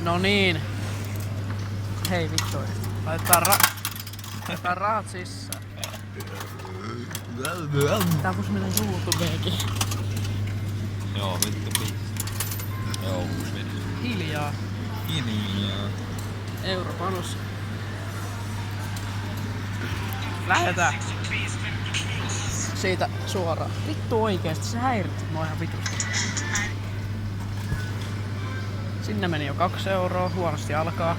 No niin. Hei vittu. Laitetaan rahat sisään. Tää vois mennä YouTubeenkin. Joo, vittu pistä. Joo, uusi video. Hiljaa. Europanos. Lähetään. Siitä suoraan. Vittu oikeesti, se häiritti mua ihan vitusti. Sinne meni jo 2 euroa, huonosti alkaa.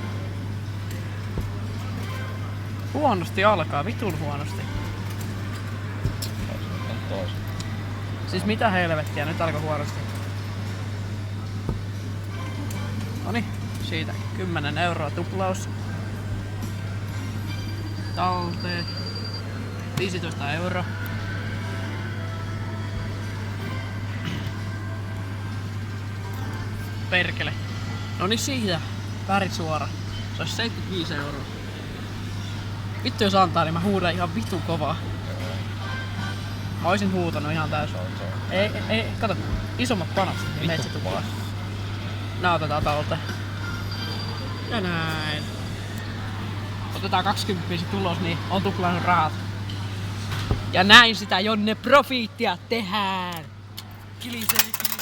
Huonosti alkaa, vitun huonosti. Siis mitä helvettiä, nyt alkoi huonosti. Noniin, siitä 10 euroa tuplaus. Talteen 15 euroa. Perkele. Noniin siitä, värit suora. Se olisi 75 euroa. Vittu jos antaa, niin mä huudan ihan vitun kovaa. Mä oisin huutanut ihan täysin. Ei, kato, isommat panokset, niin meet se tuplaa. Nää otetaan talteen. Ja näin. Otetaan 20 tulos, niin on tuplannut rahat. Ja näin sitä Jonne profiittia tehdään. Kilisee.